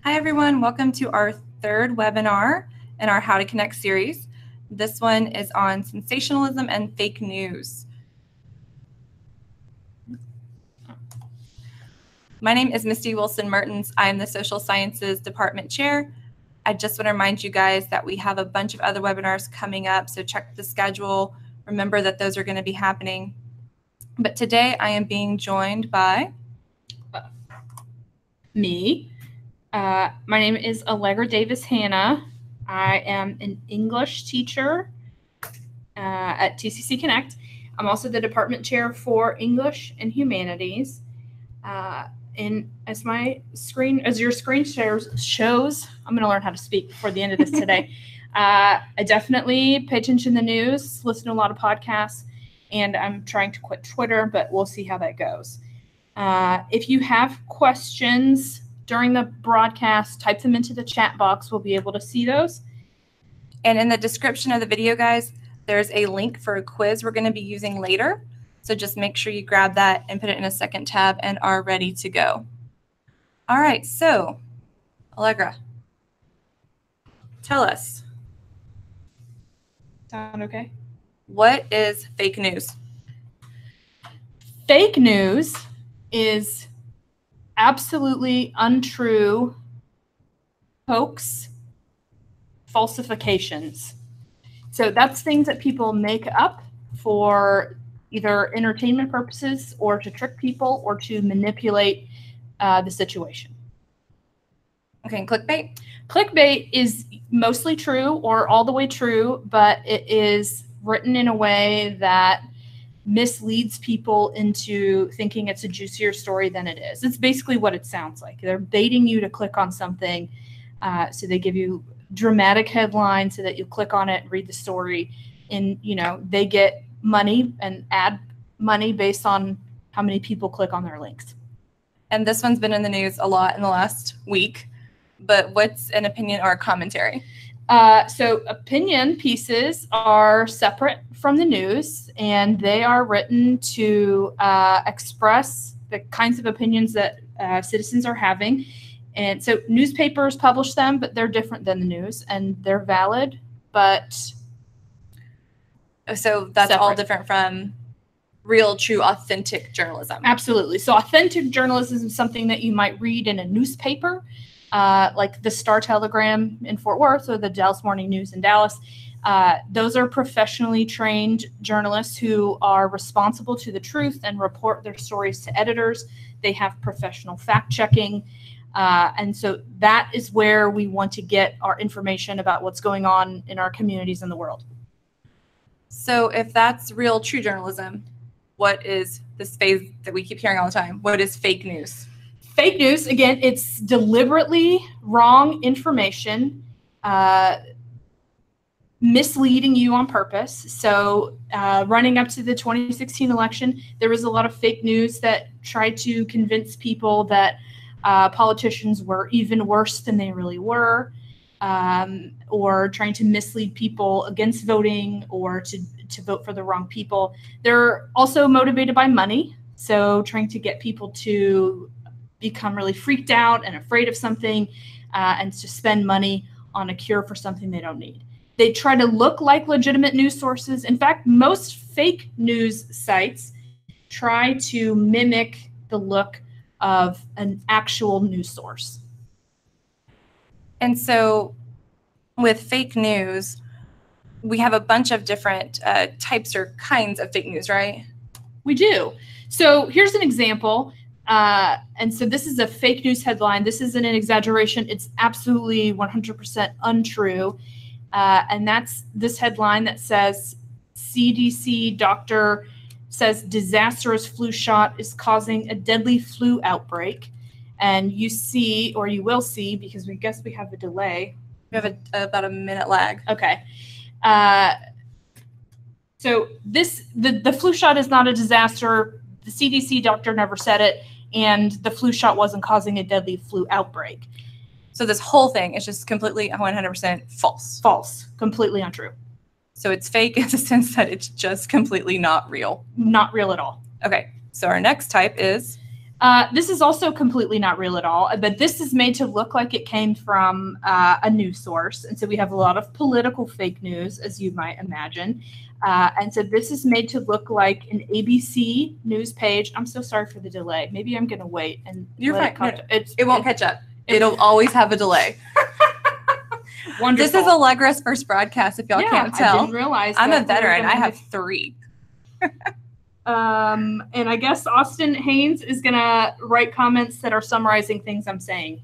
Hi, everyone. Welcome to our third webinar in our How to Connect series. This one is on sensationalism and fake news. My name is Misty Wilson-Mehrtens. I am the Social Sciences Department Chair. I just want to remind you guys that we have a bunch of other webinars coming up, so check the schedule. Remember that those are going to be happening. But today I am being joined by me. My name is Allegra Hanna. I am an English teacher at TCC Connect. I'm also the department chair for English and Humanities. And as your screen shows, I'm going to learn how to speak before the end of this today. I definitely pay attention to the news, listen to a lot of podcasts, and I'm trying to quit Twitter, but we'll see how that goes. If you have questions during the broadcast, type them into the chat box. We'll be able to see those. And in the description of the video, guys, there's a link for a quiz we're going to be using later. So just make sure you grab that and put it in a second tab and are ready to go. All right, so Allegra, tell us. Sound okay? What is fake news? Fake news is absolutely untrue hoax, falsifications. So that's things that people make up for either entertainment purposes or to trick people or to manipulate the situation. Okay, and clickbait? Clickbait is mostly true or all the way true, but it is written in a way that misleads people into thinking it's a juicier story than it is. It's basically what it sounds like. They're baiting you to click on something. So they give you dramatic headlines so that you click on it and read the story. And, they get money and ad money based on how many people click on their links. And this one's been in the news a lot in the last week. But what's an opinion or a commentary? So opinion pieces are separate from the news, and they are written to express the kinds of opinions that citizens are having. And so newspapers publish them, but they're different than the news, and they're valid, but so that's separate. All different from real, true, authentic journalism. Absolutely. So authentic journalism is something that you might read in a newspaper, like the Star-Telegram in Fort Worth or the Dallas Morning News in Dallas. Those are professionally trained journalists who are responsible to the truth and report their stories to editors. They have professional fact-checking. And so that is where we want to get our information about what's going on in our communities in the world. So if that's real, true journalism, what is this phase that we keep hearing all the time? What is fake news? Fake news, again, it's deliberately wrong information, misleading you on purpose. So running up to the 2016 election, there was a lot of fake news that tried to convince people that politicians were even worse than they really were, or trying to mislead people against voting or to vote for the wrong people. They're also motivated by money, so trying to get people to become really freaked out and afraid of something and to spend money on a cure for something they don't need. They try to look like legitimate news sources. In fact, most fake news sites try to mimic the look of an actual news source. And so with fake news, we have a bunch of different types or kinds of fake news, right? We do. So here's an example. And so this is a fake news headline. This isn't an exaggeration. It's absolutely 100% untrue. And that's this headline that says, CDC doctor says disastrous flu shot is causing a deadly flu outbreak. And you see, or you will see, because we guess we have a delay. We have about a minute lag. Okay. So the flu shot is not a disaster. The CDC doctor never said it. And the flu shot wasn't causing a deadly flu outbreak. So this whole thing is just completely 100% false. False. Completely untrue. So it's fake in the sense that it's just completely not real. Not real at all. Okay. So our next type is? This is also completely not real at all, but this is made to look like it came from a news source. And so we have a lot of political fake news, as you might imagine. And so this is made to look like an ABC news page. I'm so sorry for the delay. Maybe I'm going to wait. And you're fine. It won't catch up. It'll always have a delay. Wonderful. This is Allegra's first broadcast, if y'all can't tell. I didn't realize I'm a veteran. I have 3. And I guess Austin Haynes is going to write comments that are summarizing things I'm saying,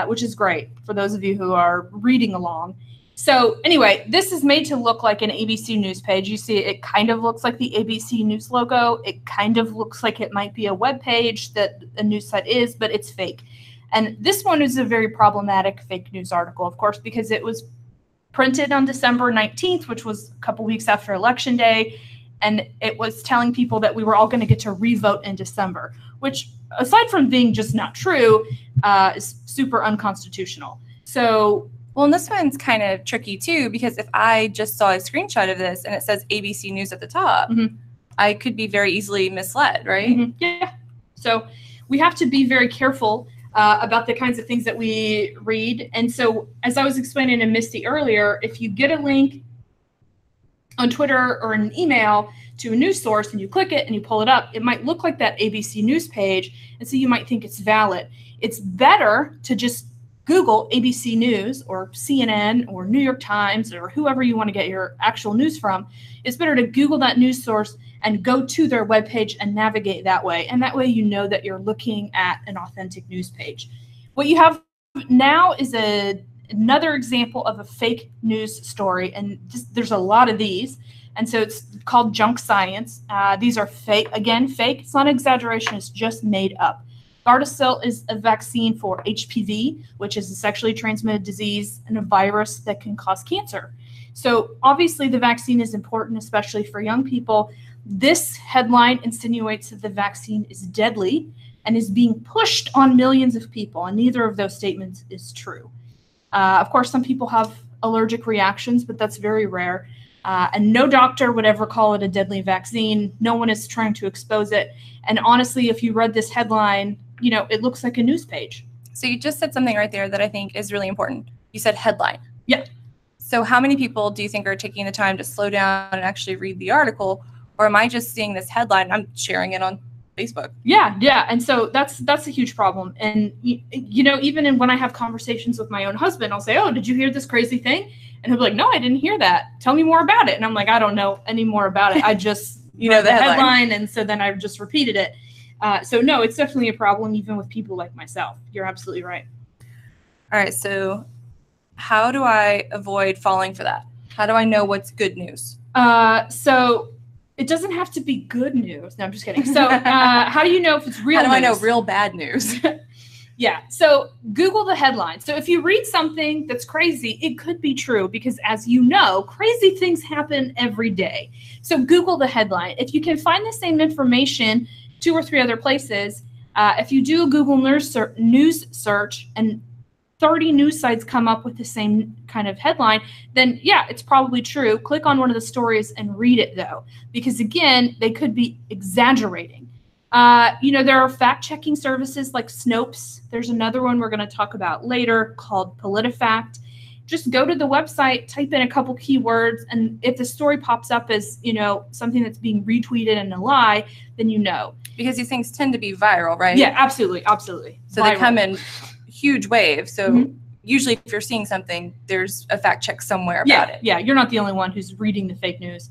which is great for those of you who are reading along. So anyway, this is made to look like an ABC News page. You see, it kind of looks like the ABC News logo. It kind of looks like it might be a web page that a news site is, but it's fake. And this one is a very problematic fake news article, of course, because it was printed on December 19th, which was a couple weeks after Election Day. And it was telling people that we were all going to get to revote in December, which, aside from being just not true, is super unconstitutional. So, well, and this one's kind of tricky too, because if I just saw a screenshot of this and it says ABC News at the top, I could be very easily misled, right? Yeah. So we have to be very careful about the kinds of things that we read. And so, as I was explaining to Misty earlier, if you get a link on Twitter or an email to a news source and you click it and you pull it up, it might look like that ABC News page, and so you might think it's valid. It's better to just Google ABC News or CNN or New York Times or whoever you want to get your actual news from. It's better to Google that news source and go to their webpage and navigate that way. And that way you know that you're looking at an authentic news page. What you have now is another example of a fake news story, and there's a lot of these, and so it's called junk science. These are fake. Again, fake. It's not exaggeration. It's just made up. Gardasil is a vaccine for HPV, which is a sexually transmitted disease and a virus that can cause cancer. So obviously the vaccine is important, especially for young people. This headline insinuates that the vaccine is deadly and is being pushed on millions of people, and neither of those statements is true. Of course, some people have allergic reactions, but that's very rare. And no doctor would ever call it a deadly vaccine. No one is trying to expose it. And honestly, if you read this headline, you know, it looks like a news page. So you just said something right there that I think is really important. You said headline. Yeah. So how many people do you think are taking the time to slow down and actually read the article? Or am I just seeing this headline and I'm sharing it on Facebook? Yeah. And so that's a huge problem. And, you know, even when I have conversations with my own husband, I'll say, oh, did you hear this crazy thing? And he'll be like, no, I didn't hear that. Tell me more about it. And I'm like, I don't know any more about it. I just, you know, the headline. And so then I've just repeated it. So no, it's definitely a problem, even with people like myself. You're absolutely right. All right. So how do I avoid falling for that? How do I know what's good news? So it doesn't have to be good news. No, I'm just kidding. So how do you know if it's real news? How do I know real bad news? Yeah. So Google the headline. So if you read something that's crazy, it could be true because, as you know, crazy things happen every day. So Google the headline. If you can find the same information 2 or 3 other places, if you do a Google news search and 30 news sites come up with the same kind of headline, then yeah, it's probably true. Click on one of the stories and read it, though, because again, they could be exaggerating. You know, there are fact-checking services like Snopes. There's another one we're going to talk about later called Politifact. Just go to the website, type in a couple keywords, and if the story pops up as, you know, something that's being retweeted and a lie, then you know. Because these things tend to be viral, right? Yeah, absolutely, absolutely. So viral. They come in huge waves. So usually if you're seeing something, there's a fact check somewhere about it. Yeah, you're not the only one who's reading the fake news.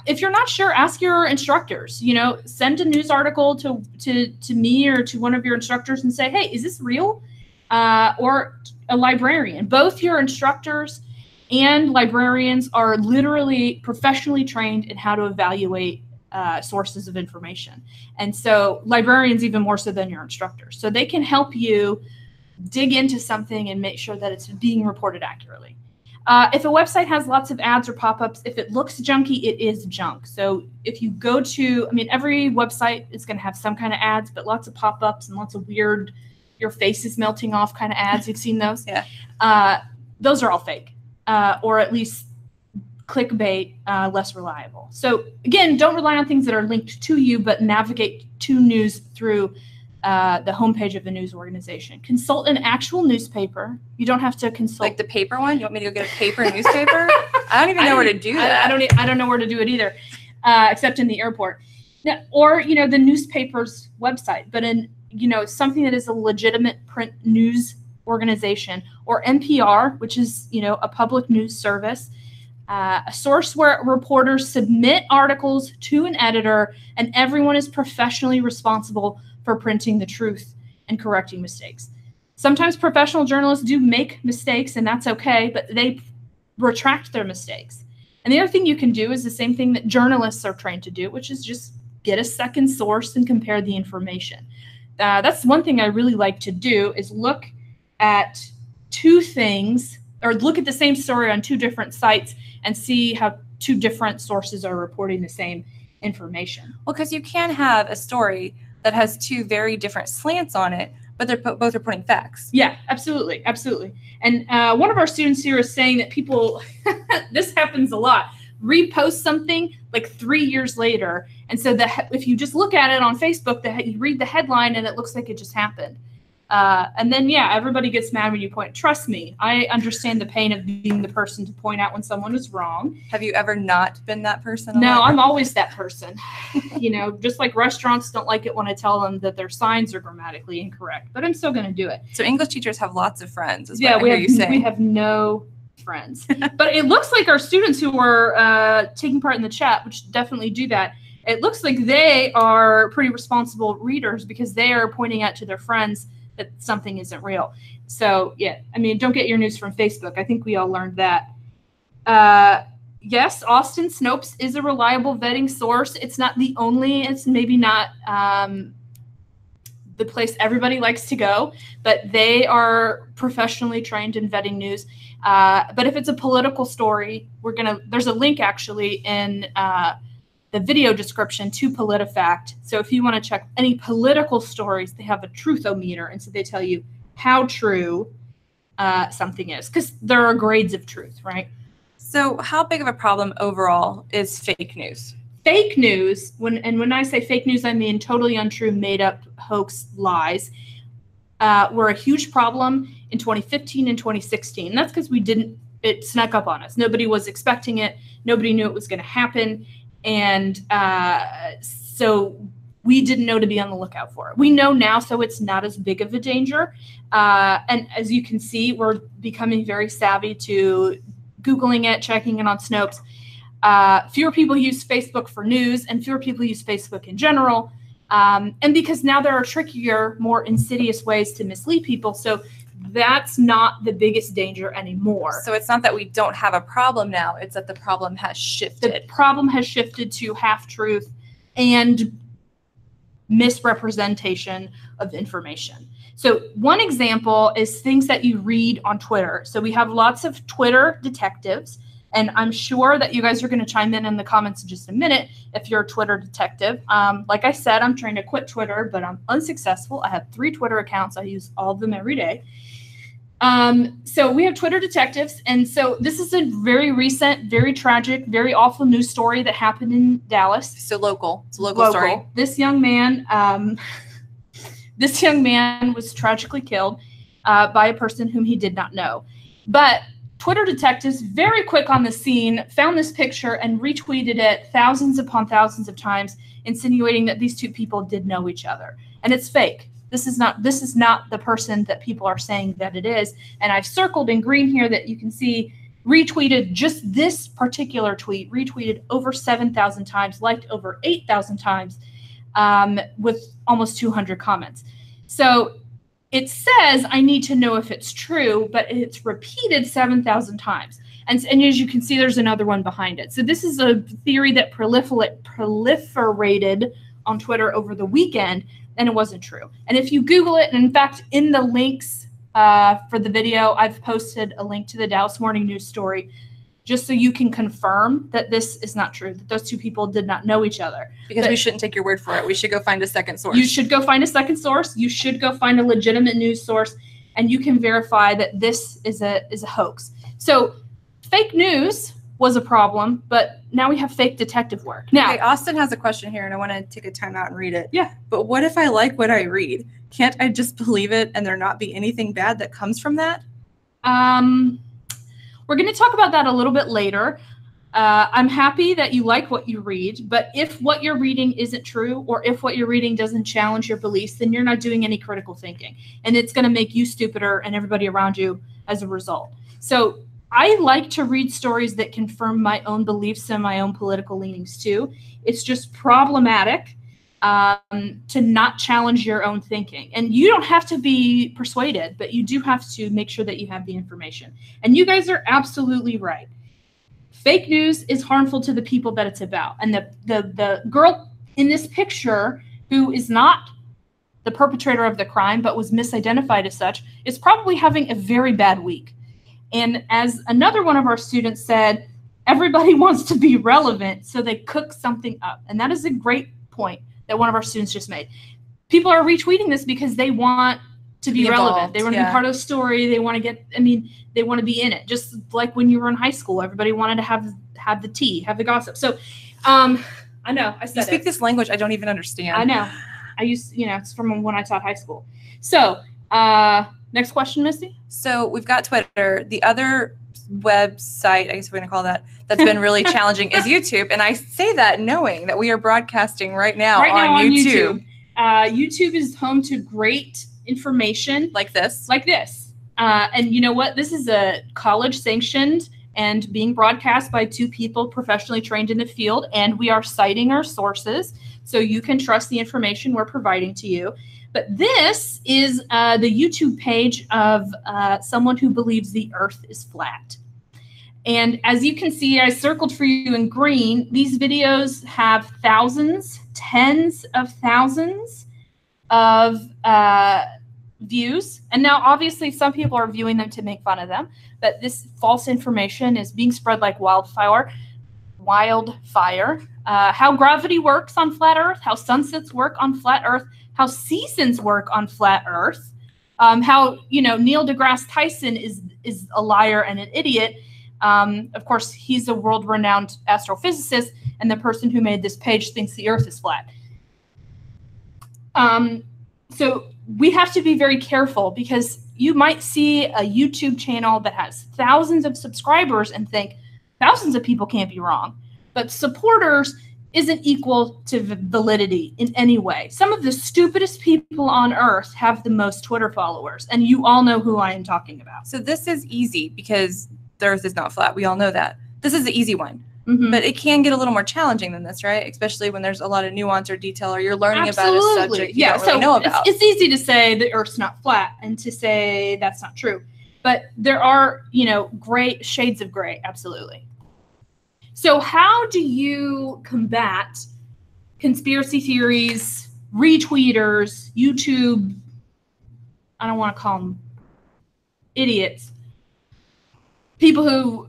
If you're not sure, ask your instructors. You know, send a news article to me or to one of your instructors and say, hey, is this real? Or a librarian. Both your instructors and librarians are literally professionally trained in how to evaluate sources of information. And so librarians even more so than your instructors. So they can help you dig into something and make sure that it's being reported accurately. If a website has lots of ads or pop-ups, if it looks junky, it is junk. So if you go to, I mean, every website is going to have some kind of ads, but lots of pop-ups and lots of weird, your face is melting off kind of ads. You've seen those? Yeah. Those are all fake, or at least clickbait, less reliable. So again, don't rely on things that are linked to you, but navigate to news through the homepage of the news organization. Consult an actual newspaper. You don't have to consult. Like the paper one? You want me to go get a paper newspaper? I don't even know where to do that. I don't know where to do it either, except in the airport. Now, or, you know, the newspaper's website, but in, you know, something that is a legitimate print news organization, or NPR, which is, you know, a public news service, a source where reporters submit articles to an editor and everyone is professionally responsible for printing the truth and correcting mistakes. Sometimes professional journalists do make mistakes, and that's okay, but they retract their mistakes. And the other thing you can do is the same thing that journalists are trained to do, which is just get a second source and compare the information. That's one thing I really like to do, is look at two things, or look at the same story on two different sites and see how two different sources are reporting the same information. Well, because you can have a story that has two very different slants on it, but they're both reporting facts. Yeah, absolutely, absolutely. And one of our students here is saying that people, this happens a lot, repost something like 3 years later, and so that if you just look at it on Facebook, you read the headline and it looks like it just happened. And then, yeah, everybody gets mad when you point. Trust me, I understand the pain of being the person to point out when someone is wrong. Have you ever not been that person? No, I'm always that person. You know, just like restaurants don't like it when I tell them that their signs are grammatically incorrect, but I'm still going to do it. So English teachers have lots of friends, is what yeah, I hear you saying. We have no friends. But it looks like our students who are taking part in the chat, which definitely do that, it looks like they are pretty responsible readers, because they are pointing out to their friends that something isn't real. So, yeah, I mean, don't get your news from Facebook. I think we all learned that. Yes, Austin Snopes is a reliable vetting source. It's not the only, it's maybe not the place everybody likes to go, but they are professionally trained in vetting news. But if it's a political story, there's a link actually in the video description to Politifact. So if you want to check any political stories, they have a truthometer, and so they tell you how true something is, because there are grades of truth, right? So how big of a problem overall is fake news? Fake news, when I say fake news, I mean totally untrue, made up, hoax, lies, were a huge problem in 2015 and 2016. That's because it snuck up on us. Nobody was expecting it. Nobody knew it was going to happen. And so we didn't know to be on the lookout for it. We know now, so it's not as big of a danger. And as you can see, we're becoming very savvy to Googling it, checking it on Snopes. Fewer people use Facebook for news, and fewer people use Facebook in general. And because now there are trickier, more insidious ways to mislead people. So that's not the biggest danger anymore. So it's not that we don't have a problem now, it's that the problem has shifted. The problem has shifted to half-truth and misrepresentation of information. So one example is things that you read on Twitter. So we have lots of Twitter detectives, and I'm sure that you guys are going to chime in the comments in just a minute if you're a Twitter detective. Like I said, I'm trying to quit Twitter, but I'm unsuccessful. I have 3 Twitter accounts. I use all of them every day. So we have Twitter detectives. And so this is a very recent, very tragic, very awful news story that happened in Dallas. So local. It's a local story. This young man was tragically killed by a person whom he did not know. But Twitter detectives, very quick on the scene, found this picture and retweeted it thousands upon thousands of times, insinuating that these two people did know each other. And it's fake. This is not the person that people are saying that it is. And I've circled in green here that you can see retweeted just this particular tweet, retweeted over 7,000 times, liked over 8,000 times, with almost 200 comments. So it says, I need to know if it's true, but it's repeated 7,000 times. And as you can see, there's another one behind it. So this is a theory that proliferated on Twitter over the weekend, and it wasn't true. And if you Google it, and in fact, in the links for the video, I've posted a link to the Dallas Morning News story, just so you can confirm that this is not true, that those two people did not know each other. Because we shouldn't take your word for it. We should go find a second source. You should go find a second source. You should go find a legitimate news source, and you can verify that this is a hoax. So fake news was a problem, but now we have fake detective work. Now, okay, Austin has a question here, and I want to take a time out and read it. Yeah. But what if I like what I read? Can't I just believe it and there not be anything bad that comes from that? We're going to talk about that a little bit later. I'm happy that you like what you read, but if what you're reading isn't true, or if what you're reading doesn't challenge your beliefs, then you're not doing any critical thinking, and it's going to make you stupider and everybody around you as a result. So I like to read stories that confirm my own beliefs and my own political leanings too. It's just problematic to not challenge your own thinking. And you don't have to be persuaded, but you do have to make sure that you have the information. And you guys are absolutely right. Fake news is harmful to the people that it's about. And the girl in this picture, who is not the perpetrator of the crime but was misidentified as such, is probably having a very bad week. And as another one of our students said, everybody wants to be relevant, so they cook something up. And that is a great point that one of our students just made. People are retweeting this because they want to be relevant. They want to be part of the story. They want to get, they want to be in it. Just like when you were in high school, everybody wanted to have the tea, have the gossip. So I know I said you speak this language I don't even understand. I know. I used, it's from when I taught high school. So next question, Misty. So we've got Twitter. The other website, I guess we're going to call that's been really challenging is YouTube. And I say that knowing that we are broadcasting right now on YouTube. YouTube is home to great information. Like this. And you know what? This is a college sanctioned and being broadcast by two people professionally trained in the field. And we are citing our sources, so you can trust the information we're providing to you. But this is the YouTube page of someone who believes the earth is flat. And as you can see, I circled for you in green, these videos have thousands, tens of thousands of views. And now, obviously, some people are viewing them to make fun of them. But this false information is being spread like wildfire. How gravity works on flat Earth, how sunsets work on flat Earth, how seasons work on flat Earth, how Neil deGrasse Tyson is a liar and an idiot. Of course, he's a world-renowned astrophysicist, and the person who made this page thinks the Earth is flat. So we have to be very careful, because you might see a YouTube channel that has thousands of subscribers and think thousands of people can't be wrong, but supporters isn't equal to validity in any way. Some of the stupidest people on earth have the most Twitter followers, and you all know who I am talking about. So this is easy because the earth is not flat. We all know that. This is the easy one. Mm-hmm. But it can get a little more challenging than this, right? Especially when there's a lot of nuance or detail, or you're learning about a subject you don't really know about. It's easy to say the earth's not flat and to say that's not true. But there are, gray shades of gray, absolutely. So how do you combat conspiracy theories, retweeters, YouTube, I don't want to call them idiots, people who,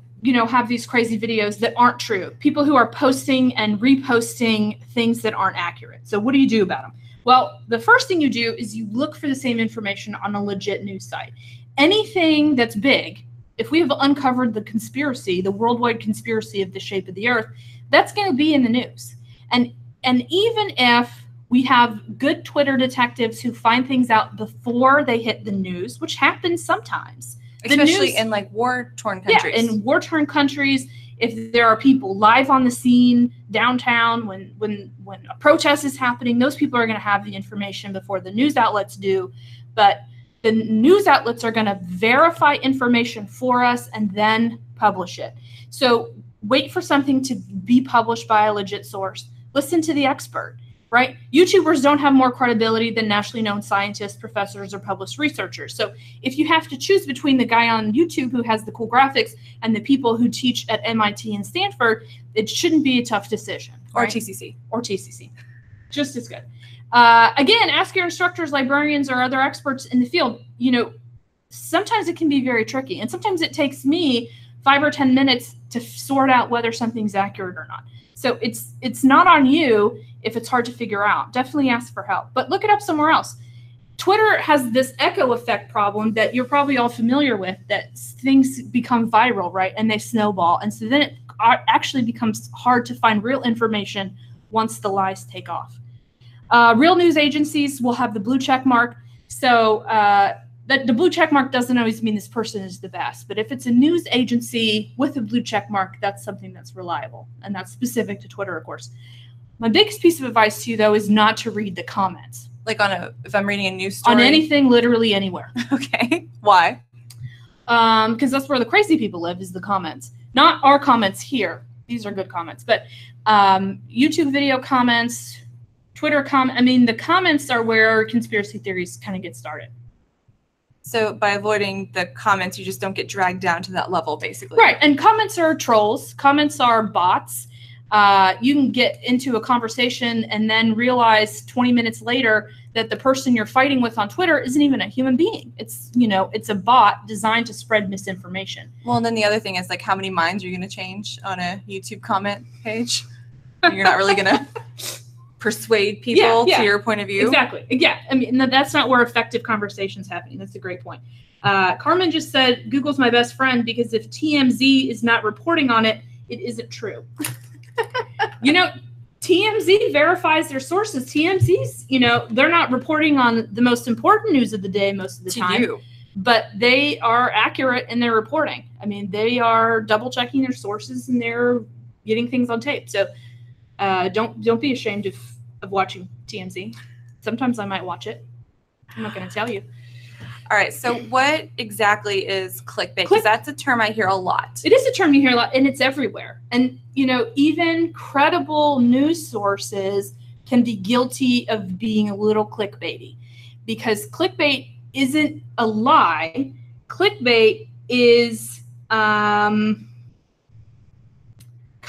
have these crazy videos that aren't true, people who are posting and reposting things that aren't accurate? So what do you do about them? Well, the first thing you do is you look for the same information on a legit news site. Anything that's big, if we have uncovered the conspiracy, the worldwide conspiracy of the shape of the earth, that's going to be in the news. And even if we have good Twitter detectives who find things out before they hit the news, which happens sometimes. Especially in like war-torn countries. Yeah, in war-torn countries, if there are people live on the scene downtown when a protest is happening, those people are going to have the information before the news outlets do. But the news outlets are going to verify information for us and then publish it. So wait for something to be published by a legit source. Listen to the expert, right? YouTubers don't have more credibility than nationally known scientists, professors, or published researchers. So if you have to choose between the guy on YouTube who has the cool graphics and the people who teach at MIT and Stanford, it shouldn't be a tough decision. Or right? TCC. Or TCC. Just as good. Again, ask your instructors, librarians, or other experts in the field. Sometimes it can be very tricky, and sometimes it takes me 5 or 10 minutes to sort out whether something's accurate or not. So it's not on you if it's hard to figure out. Definitely ask for help, but look it up somewhere else. Twitter has this echo effect problem that you're probably all familiar with, that things become viral, right? And they snowball. And so then it actually becomes hard to find real information once the lies take off. Real news agencies will have the blue check mark. So the blue check mark doesn't always mean this person is the best, but if it's a news agency with a blue check mark, that's something that's reliable, and that's specific to Twitter, of course. My biggest piece of advice to you, though, is not to read the comments. Like if I'm reading a news story? On anything, literally anywhere. Okay. Why? Because that's where the crazy people live, is the comments. Not our comments here. These are good comments, but YouTube video comments, Twitter comments. I mean, the comments are where conspiracy theories kind of get started. So by avoiding the comments, you just don't get dragged down to that level, basically. Right. And comments are trolls. Comments are bots. You can get into a conversation and then realize 20 minutes later that the person you're fighting with on Twitter isn't even a human being. It's, it's a bot designed to spread misinformation. Well, and then the other thing is, like, how many minds are you going to change on a YouTube comment page? You're not really going to persuade people to your point of view. Exactly. Yeah. I mean, that's not where effective conversation's happening. That's a great point. Carmen just said, Google's my best friend because if TMZ is not reporting on it, it isn't true. TMZ verifies their sources. TMZ's, they're not reporting on the most important news of the day most of the time. But they are accurate in their reporting. I mean, they are double checking their sources and they're getting things on tape. So don't be ashamed of watching TMZ. Sometimes I might watch it. I'm not going to tell you. All right. So what exactly is clickbait? Because that's a term I hear a lot. It is a term you hear a lot, and it's everywhere. And, even credible news sources can be guilty of being a little clickbaity, because clickbait isn't a lie. Clickbait is kind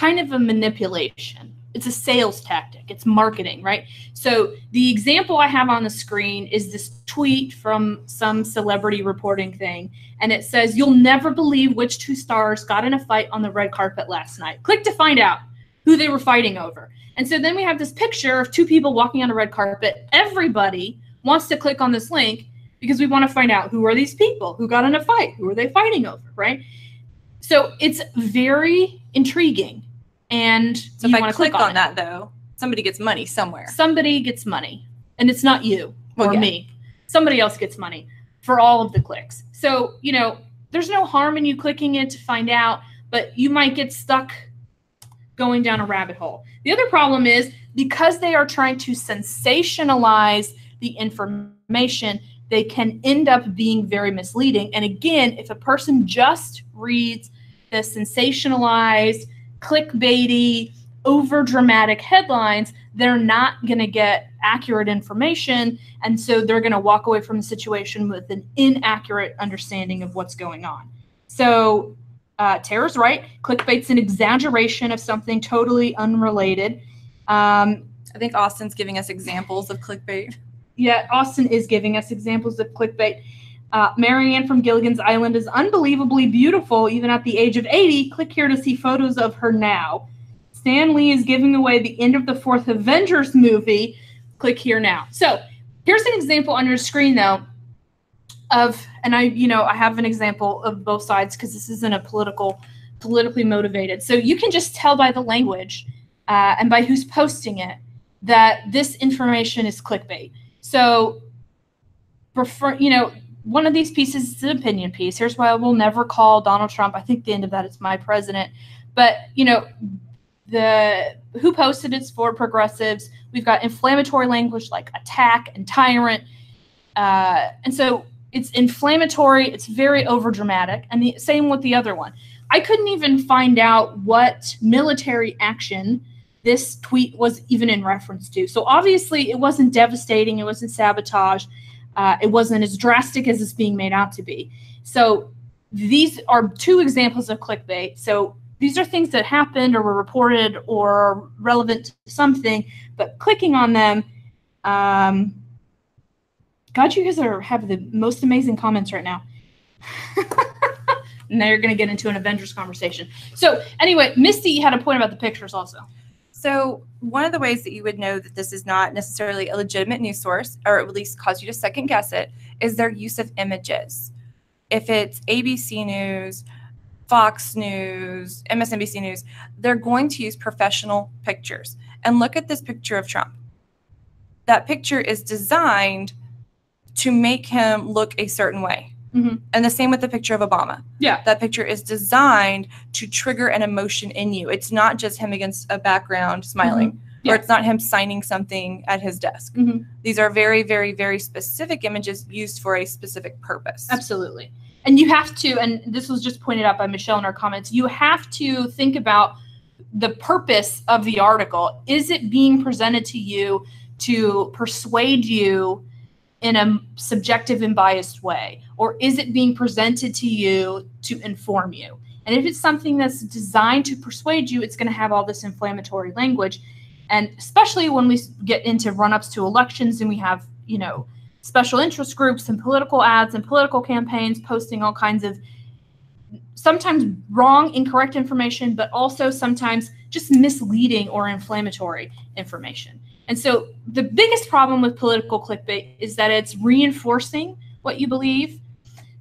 of a manipulation. It's a sales tactic. It's marketing, right? So the example I have on the screen is this tweet from some celebrity reporting thing. And it says, "You'll never believe which two stars got in a fight on the red carpet last night. Click to find out who they were fighting over." And so then we have this picture of two people walking on a red carpet. Everybody wants to click on this link because we want to find out, who are these people? Who got in a fight? Who are they fighting over, right? So it's very intriguing. And so if I click on that, though, somebody gets money somewhere. Somebody gets money. And it's not you or me. Somebody else gets money for all of the clicks. So, there's no harm in you clicking it to find out, but you might get stuck going down a rabbit hole. The other problem is, because they are trying to sensationalize the information, they can end up being very misleading. And again, if a person just reads the sensationalized, clickbaity, over dramatic headlines, they're not going to get accurate information, and so they're going to walk away from the situation with an inaccurate understanding of what's going on. So Tara's right. Clickbait's an exaggeration of something totally unrelated. I think Austin's giving us examples of clickbait. Yeah, Austin is giving us examples of clickbait. Marianne from Gilligan's Island is unbelievably beautiful, even at the age of 80. Click here to see photos of her now. Stan Lee is giving away the end of the 4th Avengers movie. Click here now. So here's an example on your screen, though, of, and I have an example of both sides because this isn't a politically motivated. So you can just tell by the language and by who's posting it that this information is clickbait. So one of these pieces is an opinion piece. Here's why I will never call Donald Trump. I think the end of that is my president. But, who posted it's for progressives. We've got inflammatory language like attack and tyrant. And so it's inflammatory. It's very overdramatic. And the same with the other one. I couldn't even find out what military action this tweet was even in reference to. So obviously it wasn't devastating. It wasn't sabotage. It wasn't as drastic as it's being made out to be. So these are two examples of clickbait. So these are things that happened or were reported or relevant to something, but clicking on them, God, you guys have the most amazing comments right now. Now you're going to get into an Avengers conversation. So anyway, Misty had a point about the pictures also. So one of the ways that you would know that this is not necessarily a legitimate news source, or at least cause you to second guess it, is their use of images. If it's ABC News, Fox News, MSNBC News, they're going to use professional pictures. And look at this picture of Trump. That picture is designed to make him look a certain way. Mm-hmm. And the same with the picture of Obama. Yeah. That picture is designed to trigger an emotion in you. It's not just him against a background smiling, mm-hmm. yeah. or it's not him signing something at his desk. Mm-hmm. These are very, very, very specific images used for a specific purpose. Absolutely. And you have to, and this was just pointed out by Michelle in our comments, you have to think about the purpose of the article. Is it being presented to you to persuade you in a subjective and biased way? Or is it being presented to you to inform you? And if it's something that's designed to persuade you, it's going to have all this inflammatory language. And especially when we get into run-ups to elections and we have, you know, special interest groups and political ads and political campaigns posting all kinds of sometimes wrong, incorrect information, but also sometimes just misleading or inflammatory information. And so the biggest problem with political clickbait is that it's reinforcing what you believe,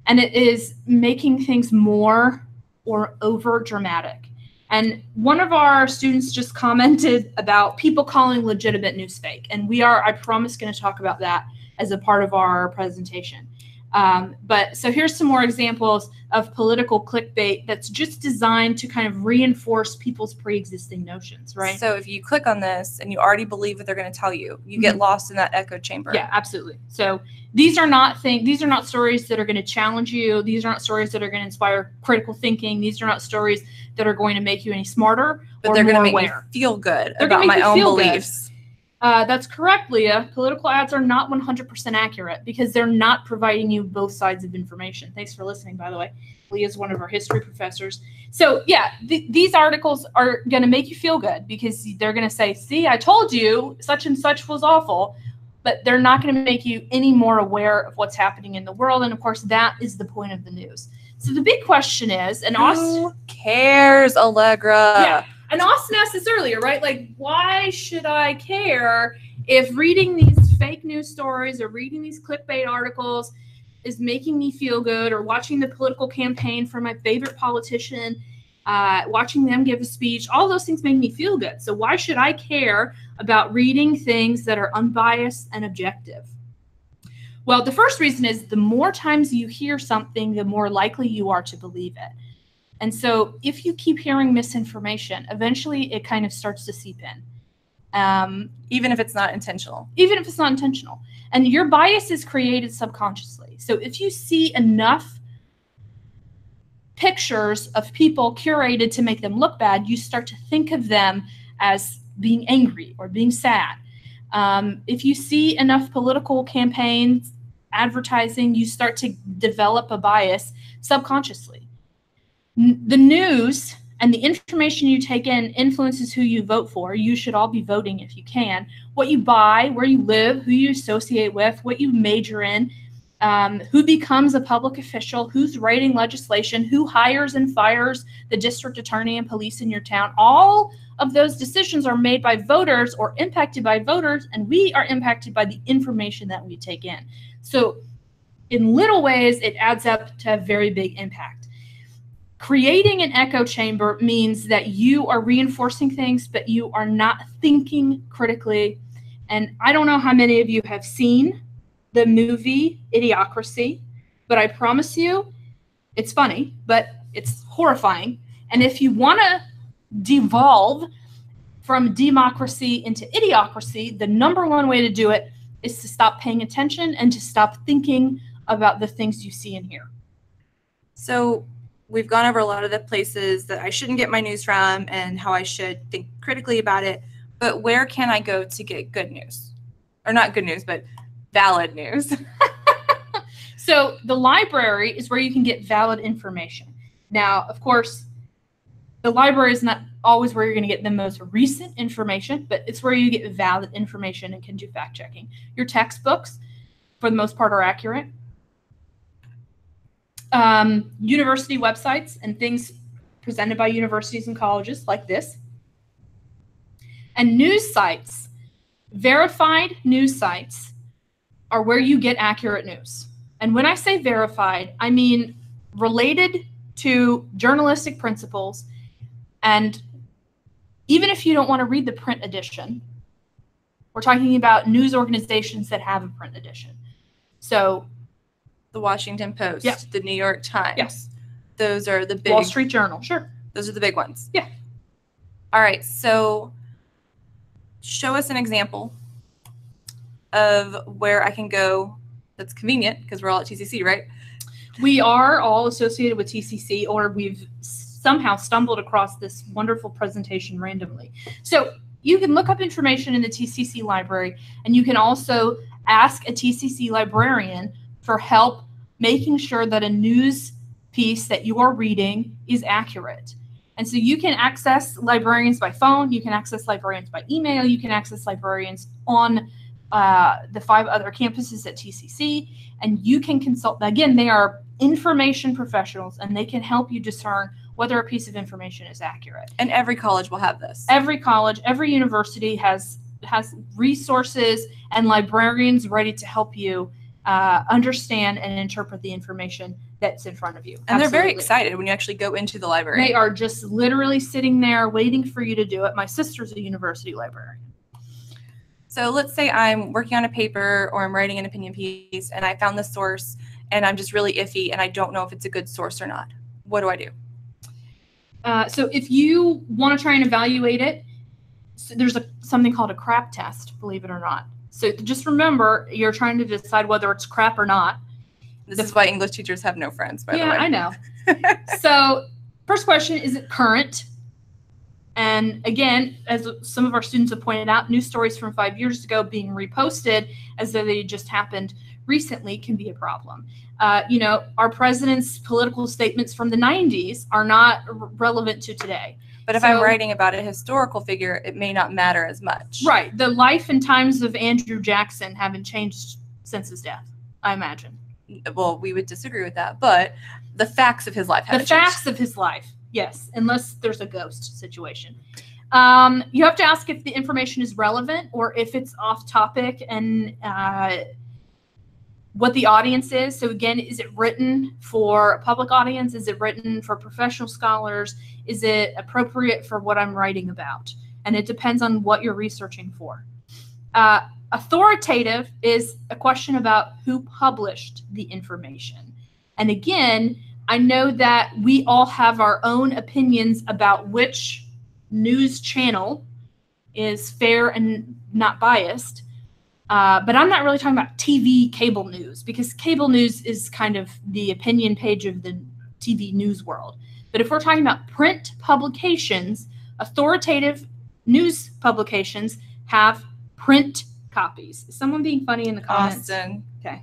and it is making things more or over dramatic. And one of our students just commented about people calling legitimate news fake. And we are, I promise, going to talk about that as a part of our presentation. But so here's some more examples of political clickbait that's just designed to kind of reinforce people's pre-existing notions, right? So if you click on this and you already believe what they're going to tell you, you get lost in that echo chamber. Yeah, absolutely. So these are not stories that are going to challenge you. These are not stories that are going to inspire critical thinking. These are not stories that are going to make you any smarter, but they're going to make me feel good about my own beliefs. That's correct, Leah. Political ads are not 100% accurate because they're not providing you both sides of information. Thanks for listening, by the way. Leah's one of our history professors. So yeah, these articles are going to make you feel good because they're going to say, see, I told you such and such was awful, but they're not going to make you any more aware of what's happening in the world. And of course, that is the point of the news. So the big question is, and who cares, Allegra? Yeah. And Austin asked this earlier, right? Like, why should I care if reading these fake news stories or reading these clickbait articles is making me feel good, or watching the political campaign for my favorite politician, watching them give a speech? All those things make me feel good. So why should I care about reading things that are unbiased and objective? Well, the first reason is the more times you hear something, the more likely you are to believe it. And so if you keep hearing misinformation, eventually it kind of starts to seep in. Even if it's not intentional. Even if it's not intentional. And your bias is created subconsciously. So if you see enough pictures of people curated to make them look bad, you start to think of them as being angry or being sad. If you see enough political campaigns, advertising, you start to develop a bias subconsciously. The news and the information you take in influences who you vote for. You should all be voting if you can. What you buy, where you live, who you associate with, what you major in, who becomes a public official, who's writing legislation, who hires and fires the district attorney and police in your town. All of those decisions are made by voters or impacted by voters, and we are impacted by the information that we take in. So in little ways, it adds up to a very big impact. Creating an echo chamber means that you are reinforcing things, but you are not thinking critically. And I don't know how many of you have seen the movie Idiocracy, but I promise you it's funny, but it's horrifying. And if you want to devolve from democracy into idiocracy, the number one way to do it is to stop paying attention and to stop thinking about the things you see and hear. So we've gone over a lot of the places that I shouldn't get my news from and how I should think critically about it. But where can I go to get good news? Or not good news, but valid news. So the library is where you can get valid information. Now, of course, the library is not always where you're going to get the most recent information, but it's where you get valid information and can do fact checking. Your textbooks, for the most part, are accurate. University websites and things presented by universities and colleges like this. And news sites, verified news sites, are where you get accurate news. And when I say verified, I mean related to journalistic principles. And even if you don't want to read the print edition, we're talking about news organizations that have a print edition. So the Washington Post, yeah. the New York Times. Yes. Those are the big. Wall Street Journal, sure. Those are the big ones. Yeah. All right, so show us an example of where I can go that's convenient, because we're all at TCC, right? We are all associated with TCC, or we've somehow stumbled across this wonderful presentation randomly. So you can look up information in the TCC library, and you can also ask a TCC librarian for help making sure that a news piece that you are reading is accurate. And so you can access librarians by phone, you can access librarians by email, you can access librarians on the 5 other campuses at TCC, and you can consult. Again, they are information professionals, and they can help you discern whether a piece of information is accurate. And every college will have this. Every college, every university has resources and librarians ready to help you understand and interpret the information that's in front of you. And they're very excited when you actually go into the library. They are just literally sitting there waiting for you to do it. My sister's a university librarian. So let's say I'm working on a paper or I'm writing an opinion piece and I found this source and I'm just really iffy and I don't know if it's a good source or not. What do I do? So if you want to try and evaluate it, so there's something called a crap test, believe it or not. So just remember, you're trying to decide whether it's crap or not. This is why English teachers have no friends, by the way. Yeah, I know. So first question, is it current? And again, as some of our students have pointed out, news stories from 5 years ago being reposted as though they just happened recently can be a problem. Our president's political statements from the 90s are not relevant to today. But if I'm writing about a historical figure, it may not matter as much. Right. The life and times of Andrew Jackson haven't changed since his death, I imagine. Well, we would disagree with that, but the facts of his life haven't changed. The facts of his life, yes, unless there's a ghost situation. You have to ask if the information is relevant or if it's off topic and what the audience is. So again, is it written for a public audience? Is it written for professional scholars? Is it appropriate for what I'm writing about? And it depends on what you're researching for. Authoritative is a question about who published the information. And again, I know that we all have our own opinions about which news channel is fair and not biased. But I'm not really talking about TV cable news, because cable news is kind of the opinion page of the TV news world. But if we're talking about print publications, authoritative news publications have print copies. Is someone being funny in the comments? Austin. Okay.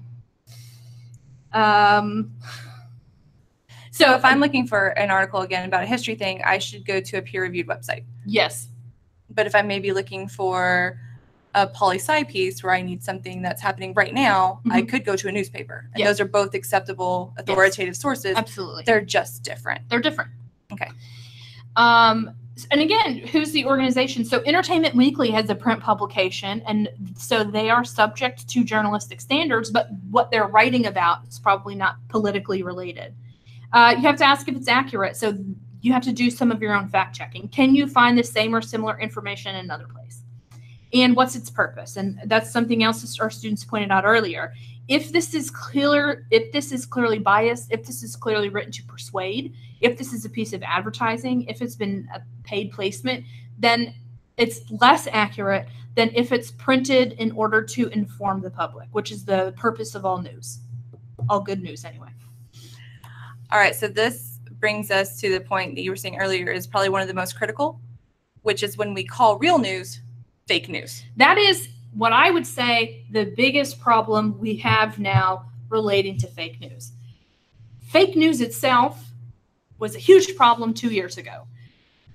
So if I'm looking for an article again about a history thing, I should go to a peer-reviewed website. Yes. But if I'm maybe looking for a poli-sci piece where I need something that's happening right now, I could go to a newspaper. And those are both acceptable authoritative sources. Absolutely. They're just different. They're different. Okay. And again, who's the organization? So Entertainment Weekly has a print publication, and so they are subject to journalistic standards, but what they're writing about is probably not politically related. You have to ask if it's accurate. So you have to do some of your own fact checking. Can you find the same or similar information in another place? And what's its purpose? And that's something else our students pointed out earlier. If this is clear, if this is clearly biased, if this is clearly written to persuade, if this is a piece of advertising, if it's been a paid placement, then it's less accurate than if it's printed in order to inform the public, which is the purpose of all news. All good news, anyway. All right, so this brings us to the point that you were saying earlier is probably one of the most critical, which is when we call real news fake news. That is what I would say the biggest problem we have now relating to fake news. Fake news itself was a huge problem 2 years ago.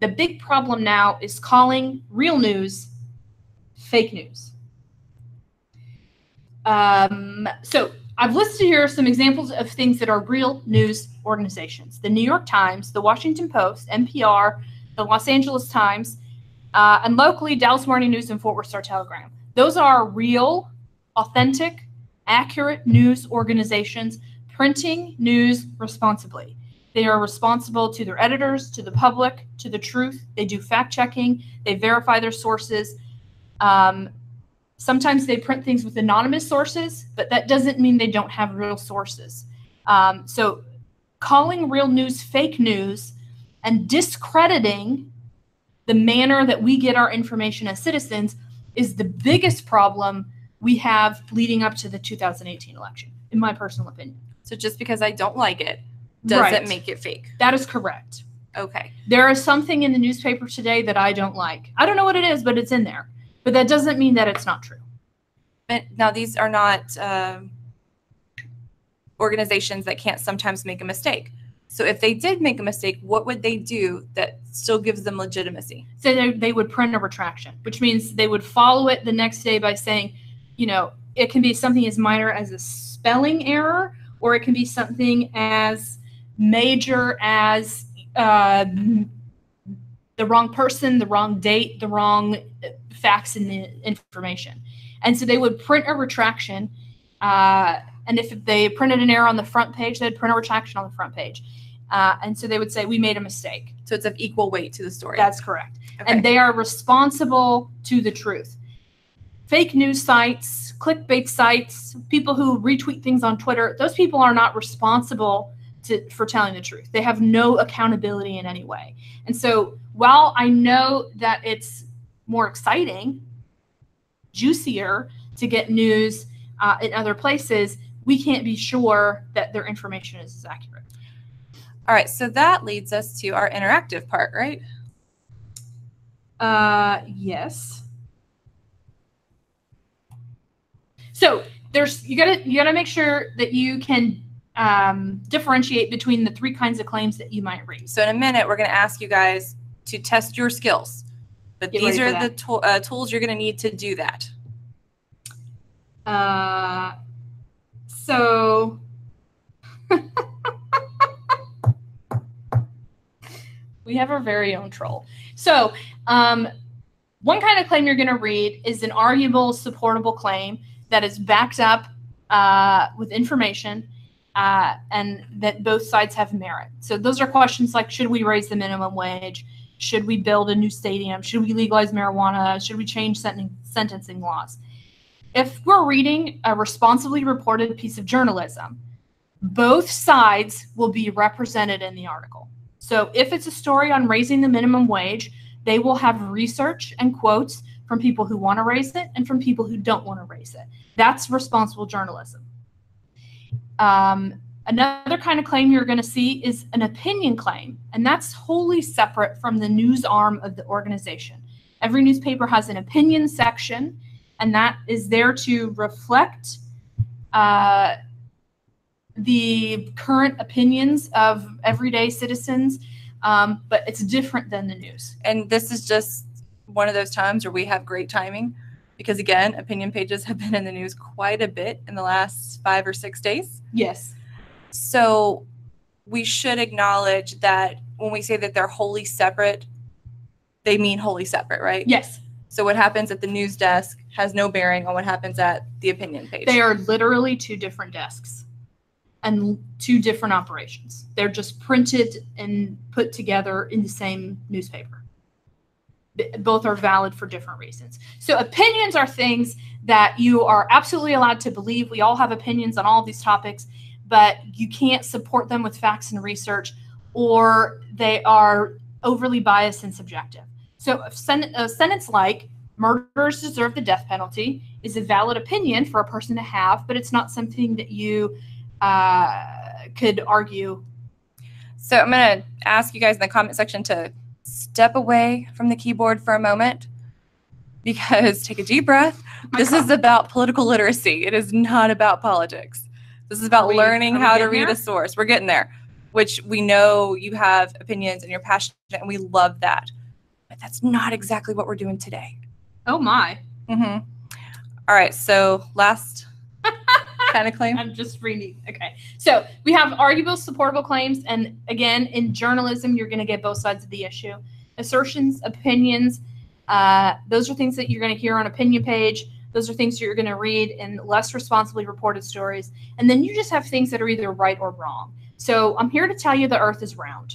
The big problem now is calling real news fake news. So I've listed here some examples of things that are real news organizations. The New York Times, the Washington Post, NPR, the Los Angeles Times, and locally, Dallas Morning News and Fort Worth Star-Telegram. Those are real, authentic, accurate news organizations printing news responsibly. They are responsible to their editors, to the public, to the truth. They do fact checking. They verify their sources. Sometimes they print things with anonymous sources, but that doesn't mean they don't have real sources. So calling real news fake news and discrediting the manner that we get our information as citizens is the biggest problem we have leading up to the 2018 election, in my personal opinion. So just because I don't like it doesn't make it fake. That is correct. Okay. There is something in the newspaper today that I don't like. I don't know what it is, but it's in there. But that doesn't mean that it's not true. But now, these are not organizations that can't sometimes make a mistake. So if they did make a mistake, what would they do that still gives them legitimacy? So they would print a retraction, which means they would follow it the next day by saying, you know, it can be something as minor as a spelling error, or it can be something as major as the wrong person, the wrong date, the wrong facts and information. And so they would print a retraction. And if they printed an error on the front page, they'd print a retraction on the front page. And so they would say, we made a mistake. So it's of equal weight to the story. That's correct. Okay. And they are responsible to the truth. Fake news sites, clickbait sites, people who retweet things on Twitter, those people are not responsible for telling the truth. They have no accountability in any way. And so while I know that it's more exciting, juicier to get news in other places, we can't be sure that their information is as accurate. All right, so that leads us to our interactive part, right? Yes. So you gotta make sure that you can differentiate between the three kinds of claims that you might raise. So in a minute, we're going to ask you guys to test your skills, but these are the tools you're going to need to do that. So we have our very own troll. So one kind of claim you're going to read is an arguable, supportable claim that is backed up with information and that both sides have merit. So those are questions like, should we raise the minimum wage? Should we build a new stadium? Should we legalize marijuana? Should we change sentencing laws? If we're reading a responsibly reported piece of journalism, both sides will be represented in the article. So if it's a story on raising the minimum wage, they will have research and quotes from people who want to raise it and from people who don't want to raise it. That's responsible journalism. Another kind of claim you're going to see is an opinion claim, and that's wholly separate from the news arm of the organization. Every newspaper has an opinion section, and that is there to reflect the current opinions of everyday citizens, but it's different than the news. And this is just one of those times where we have great timing because, again, opinion pages have been in the news quite a bit in the last 5 or 6 days. Yes. So we should acknowledge that when we say that they're wholly separate, they mean wholly separate, right? Yes. So what happens at the news desk has no bearing on what happens at the opinion page. They are literally two different desks and two different operations. They're just printed and put together in the same newspaper. Both are valid for different reasons. So opinions are things that you are absolutely allowed to believe. We all have opinions on all of these topics, but you can't support them with facts and research, or they are overly biased and subjective. So a sentence like, murderers deserve the death penalty, is a valid opinion for a person to have, but it's not something that you could argue. So I'm going to ask you guys in the comment section to step away from the keyboard for a moment, because take a deep breath. This is about political literacy. It is not about politics. This is about learning how to read a source. We're getting there, which we know you have opinions and you're passionate, and we love that. But that's not exactly what we're doing today. Oh, my. Mm-hmm. All right, so last kind of claim. I'm just reading. Okay. So we have arguable, supportable claims. And again, in journalism, you're going to get both sides of the issue. Assertions, opinions, those are things that you're going to hear on opinion page. Those are things you're going to read in less responsibly reported stories. And then you just have things that are either right or wrong. So I'm here to tell you the Earth is round.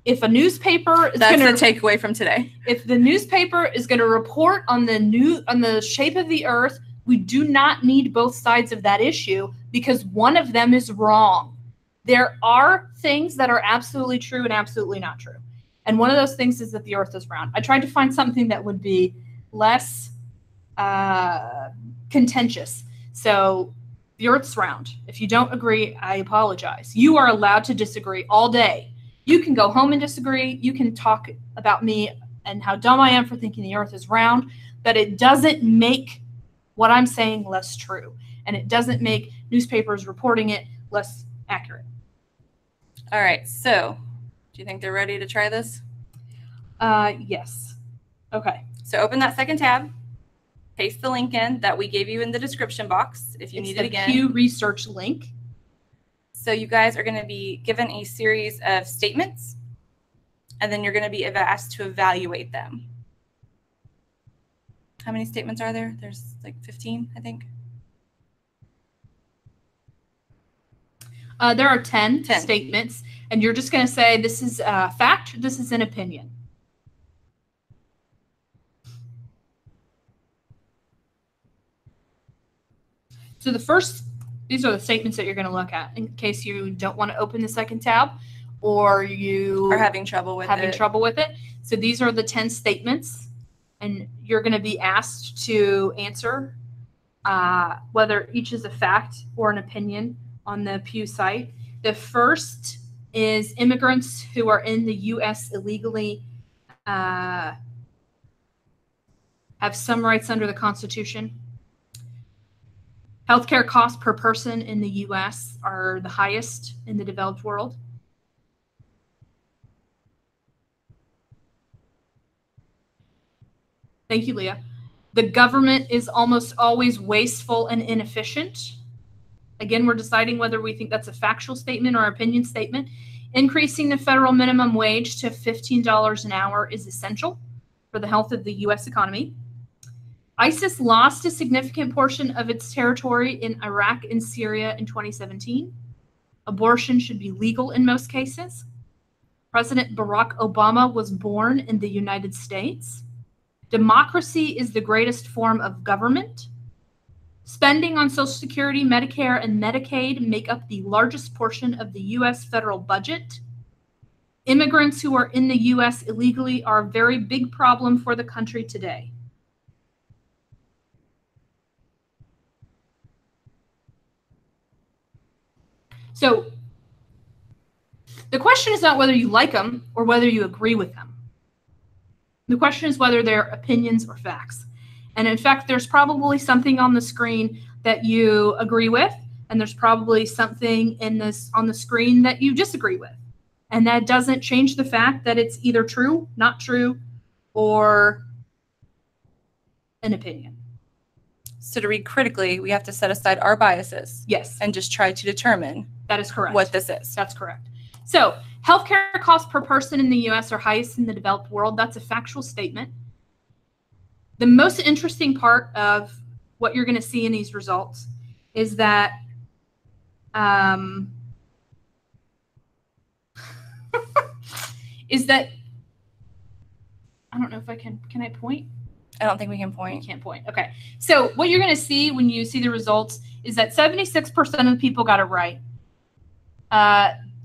If a newspaper is That's the takeaway from today. If the newspaper is going to report on the shape of the Earth, we do not need both sides of that issue because one of them is wrong. There are things that are absolutely true and absolutely not true. And one of those things is that the Earth is round. I tried to find something that would be less contentious. So the Earth's round. If you don't agree, I apologize. You are allowed to disagree all day. You can go home and disagree. You can talk about me and how dumb I am for thinking the Earth is round, but it doesn't make what I'm saying less true. And it doesn't make newspapers reporting it less accurate. All right. So do you think they're ready to try this? Yes. Okay. So open that second tab. Paste the link in that we gave you in the description box if you need it again. It's the Pew Research link. So you guys are going to be given a series of statements, and then you're going to be asked to evaluate them. How many statements are there? There's like 15, I think. There are 10 statements, and you're just going to say this is a fact, this is an opinion. So these are the statements that you're going to look at in case you don't want to open the second tab or you are having trouble with it. So these are the 10 statements, and you're going to be asked to answer whether each is a fact or an opinion on the Pew site. The first is immigrants who are in the U.S. illegally have some rights under the Constitution. Healthcare costs per person in the U.S. are the highest in the developed world. Thank you, Leah. The government is almost always wasteful and inefficient. Again, we're deciding whether we think that's a factual statement or opinion statement. Increasing the federal minimum wage to $15 an hour is essential for the health of the U.S. economy. ISIS lost a significant portion of its territory in Iraq and Syria in 2017. Abortion should be legal in most cases. President Barack Obama was born in the United States. Democracy is the greatest form of government. Spending on Social Security, Medicare, and Medicaid make up the largest portion of the U.S. federal budget. Immigrants who are in the U.S. illegally are a very big problem for the country today. So the question is not whether you like them or whether you agree with them. The question is whether they're opinions or facts. And in fact, there's probably something on the screen that you agree with, and there's probably something on the screen that you disagree with. And that doesn't change the fact that it's either true, not true, or an opinion. So to read critically, we have to set aside our biases. Yes. And just try to determine that is correct. What this is. That's correct. So healthcare costs per person in the U.S. are highest in the developed world. That's a factual statement. The most interesting part of what you're going to see in these results is that I don't know if I can I point? I don't think we can point. You can't point. Okay. So what you're going to see when you see the results is that 76% of the people got it right.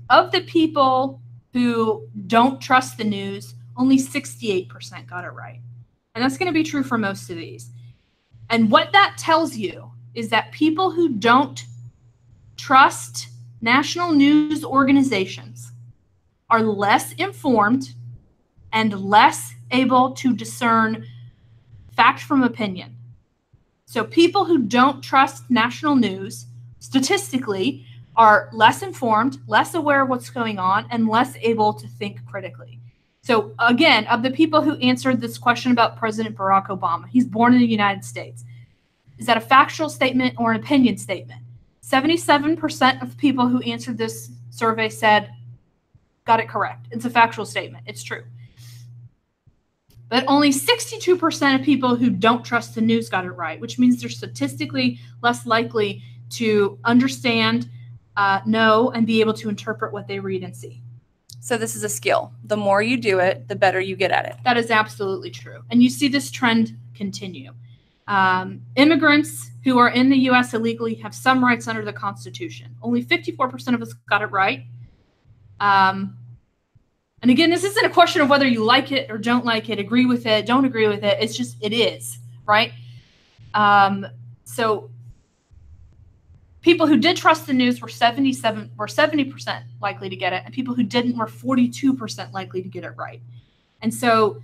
Of the people who don't trust the news, only 68% got it right. And that's going to be true for most of these. And what that tells you is that people who don't trust national news organizations are less informed and less able to discern fact from opinion. So people who don't trust national news statistically are less informed, less aware of what's going on, and less able to think critically. So again, of the people who answered this question about President Barack Obama, he's born in the United States. Is that a factual statement or an opinion statement? 77% of people who answered this survey said, got it correct. It's a factual statement. It's true. But only 62% of people who don't trust the news got it right, which means they're statistically less likely to understand know and be able to interpret what they read and see. So this is a skill. The more you do it, the better you get at it. That is absolutely true. And you see this trend continue. Immigrants who are in the U.S. illegally have some rights under the Constitution. Only 54% of us got it right. And again, this isn't a question of whether you like it or don't like it, agree with it, don't agree with it. It's just, it is, right? So people who did trust the news were 70% likely to get it, and people who didn't were 42% likely to get it right. And so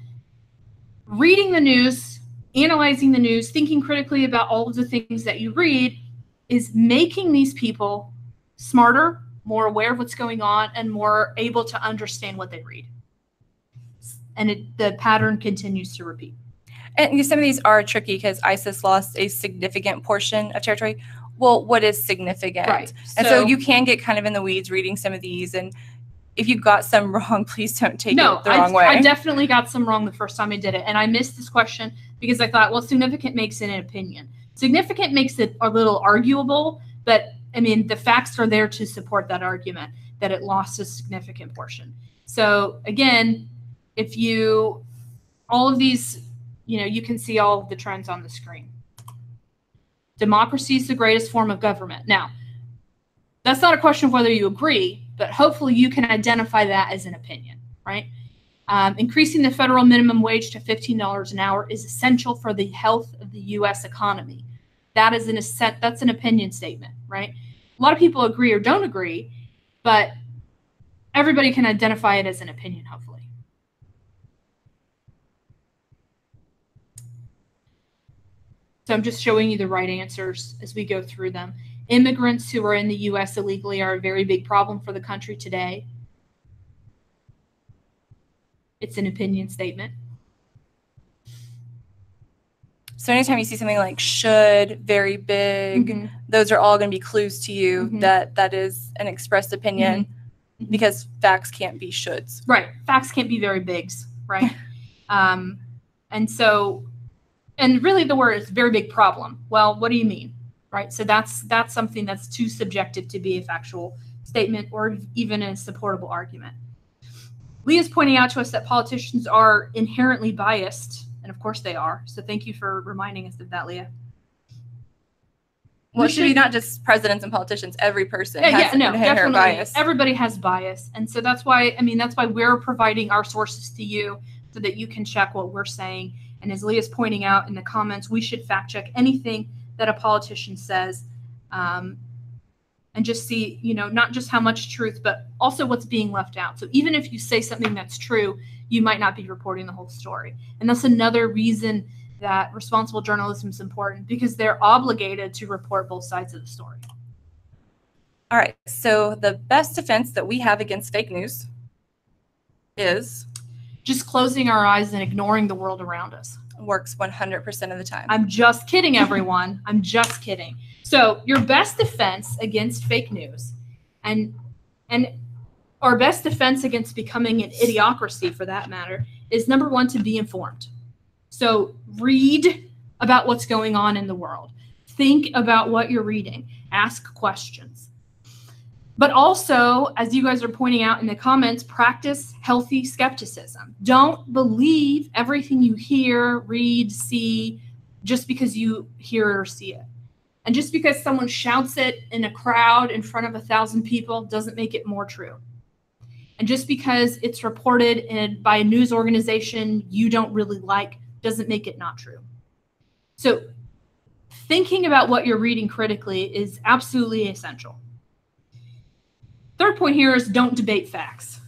reading the news, analyzing the news, thinking critically about all of the things that you read is making these people smarter, more aware of what's going on, and more able to understand what they read. And the pattern continues to repeat. And some of these are tricky because ISIS lost a significant portion of territory. Well, what is significant? Right. And so you can get kind of in the weeds reading some of these. And if you got some wrong, please don't take it the wrong way. I definitely got some wrong the first time I did it. And I missed this question because I thought, well, significant makes it an opinion. Significant makes it a little arguable, but I mean, the facts are there to support that argument that it lost a significant portion. So again, all of these, you can see all of the trends on the screen. Democracy is the greatest form of government. Now, that's not a question of whether you agree, but hopefully you can identify that as an opinion, right? Increasing the federal minimum wage to $15 an hour is essential for the health of the U.S. economy. That's an opinion statement, right? A lot of people agree or don't agree, but everybody can identify it as an opinion, hopefully. So I'm just showing you the right answers as we go through them. Immigrants who are in the U.S. illegally are a very big problem for the country today. It's an opinion statement. So anytime you see something like should, very big, those are all going to be clues to you that that is an expressed opinion because facts can't be shoulds. Right. Facts can't be very bigs, right? And really the word is very big problem. Well, what do you mean? Right? So that's something that's too subjective to be a factual statement or even a supportable argument. Leah's pointing out to us that politicians are inherently biased, and of course they are. So thank you for reminding us of that, Leah. Well, it should be not just presidents and politicians. Every person has inherent bias. Everybody has bias. And so that's why we're providing our sources to you so that you can check what we're saying. And as Leah's pointing out in the comments, we should fact check anything that a politician says and just see, not just how much truth, but also what's being left out. So even if you say something that's true, you might not be reporting the whole story. And that's another reason that responsible journalism is important, because they're obligated to report both sides of the story. All right. So the best defense that we have against fake news is just closing our eyes and ignoring the world around us. Works 100% of the time. I'm just kidding, everyone. I'm just kidding. So your best defense against fake news and our best defense against becoming an idiocracy, for that matter, is number one, to be informed. So read about what's going on in the world. Think about what you're reading. Ask questions. But also, as you guys are pointing out in the comments, practice healthy skepticism. Don't believe everything you hear, read, see, just because you hear it or see it. And just because someone shouts it in a crowd in front of 1,000 people doesn't make it more true. And just because it's reported by a news organization you don't really like doesn't make it not true. So thinking about what you're reading critically is absolutely essential. Third point here is don't debate facts.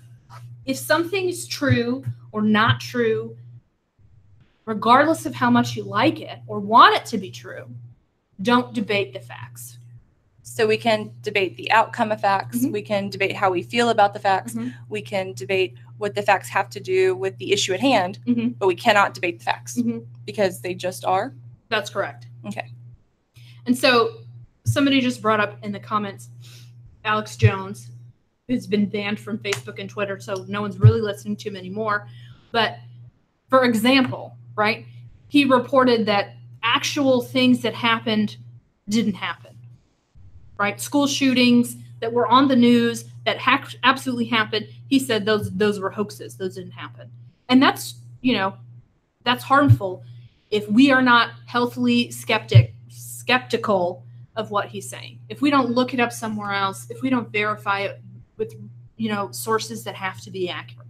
If something is true or not true, regardless of how much you like it or want it to be true, don't debate the facts. So we can debate the outcome of facts. We can debate how we feel about the facts. We can debate what the facts have to do with the issue at hand, but we cannot debate the facts because they just are. That's correct. Okay. And so somebody just brought up in the comments, Alex Jones, who's been banned from Facebook and Twitter, so no one's really listening to him anymore. But for example, right, he reported that actual things that happened didn't happen, right? School shootings, that were on the news that absolutely happened, he said those were hoaxes. Those didn't happen. And that's, that's harmful if we are not healthily skeptical of what he's saying. If we don't look it up somewhere else, if we don't verify it with, sources that have to be accurate.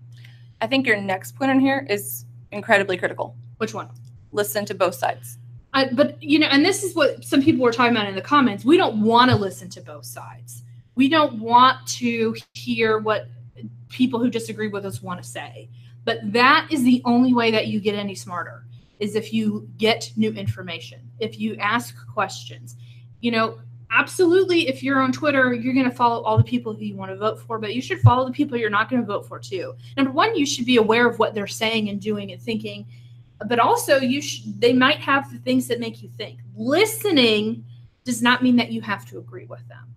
I think your next point on here is incredibly critical. Which one? Listen to both sides. But, and this is what some people were talking about in the comments. We don't want to listen to both sides. We don't want to hear what people who disagree with us want to say. But that is the only way that you get any smarter, is if you get new information, if you ask questions. Absolutely, if you're on Twitter, you're going to follow all the people who you want to vote for, but you should follow the people you're not going to vote for too. Number one, you should be aware of what they're saying and doing and thinking, but also they might have the things that make you think. Listening does not mean that you have to agree with them,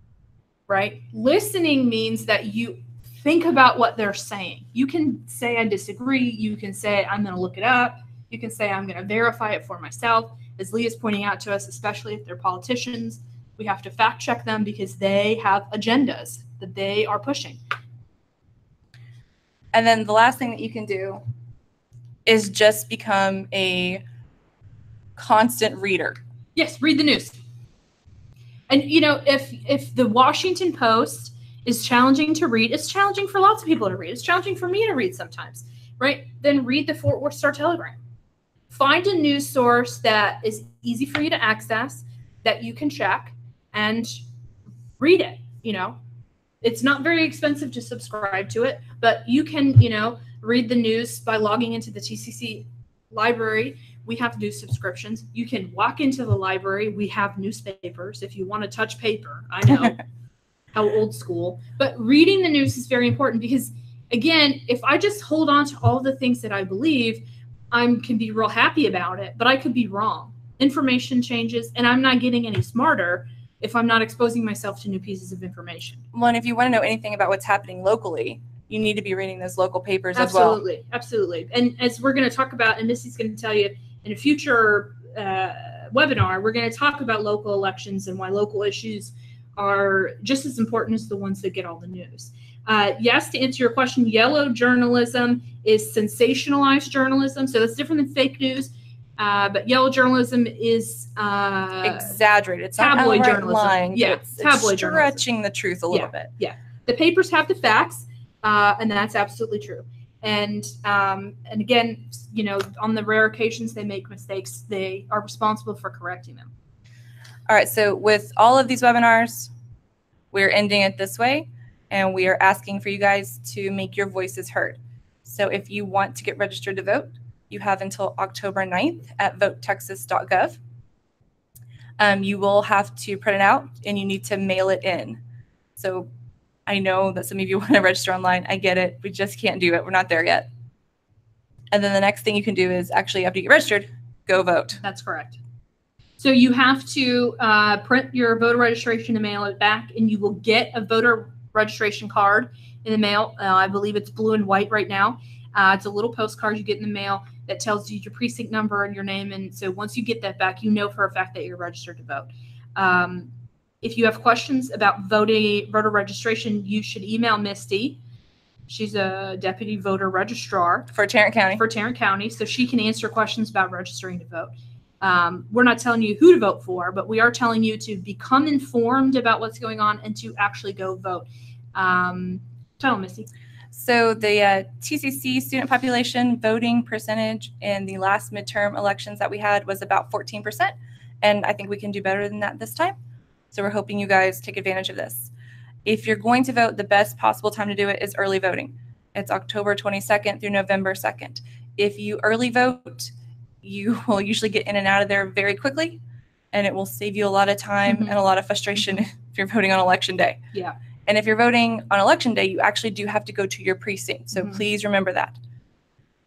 right? Listening means that you think about what they're saying. You can say, I disagree. You can say, I'm going to look it up. You can say, I'm going to verify it for myself. As Leah's pointing out to us, especially if they're politicians, we have to fact check them because they have agendas that they are pushing. And then the last thing that you can do is just become a constant reader. Yes, read the news. And, if the Washington Post is challenging to read, it's challenging for lots of people to read. It's challenging for me to read sometimes, right? Then read the Fort Worth Star-Telegram. Find a news source that is easy for you to access, that you can check, and read it. It's not very expensive to subscribe to it, but you can, read the news by logging into the TCC library. We have news subscriptions. You can walk into the library. We have newspapers if you want to touch paper. I know how old school, but reading the news is very important because, again, if I just hold on to all the things that I believe, I can be real happy about it, but I could be wrong. Information changes, and I'm not getting any smarter if I'm not exposing myself to new pieces of information. Well, and if you want to know anything about what's happening locally, you need to be reading those local papers as well. Absolutely, absolutely. And as we're going to talk about, and Misty's going to tell you in a future webinar, we're going to talk about local elections and why local issues are just as important as the ones that get all the news. Yes, to answer your question, yellow journalism is sensationalized journalism. So that's different than fake news. But yellow journalism is exaggerated. It's tabloid not journalism. Lying, yeah, it's tabloid stretching journalism. The truth a little bit. Yeah, the papers have the facts, and that's absolutely true. And again, on the rare occasions they make mistakes, they are responsible for correcting them. All right. So with all of these webinars, we're ending it this way, and we are asking for you guys to make your voices heard. So if you want to get registered to vote, you have until October 9th at votetexas.gov. You will have to print it out, and you need to mail it in. So I know that some of you want to register online. I get it. We just can't do it. We're not there yet. And then the next thing you can do is actually, after you get registered, go vote. That's correct. So you have to print your voter registration and mail it back, and you will get a voter registration card in the mail. I believe it's blue and white right now. It's a little postcard you get in the mail that tells you your precinct number and your name. And so once you get that back, you know for a fact that you're registered to vote. If you have questions about voter registration, you should email Misty. She's a deputy voter registrar for Tarrant County. So she can answer questions about registering to vote. We're not telling you who to vote for, but we are telling you to become informed about what's going on and to actually go vote. Tell them, Misty. So the TCC student population voting percentage in the last midterm elections that we had was about 14%. And I think we can do better than that this time. So we're hoping you guys take advantage of this. If you're going to vote, the best possible time to do it is early voting. It's October 22nd through November 2nd. If you early vote, you will usually get in and out of there very quickly, and it will save you a lot of time and a lot of frustration if you're voting on election day. Yeah. And if you're voting on election day, you actually do have to go to your precinct. So please remember that.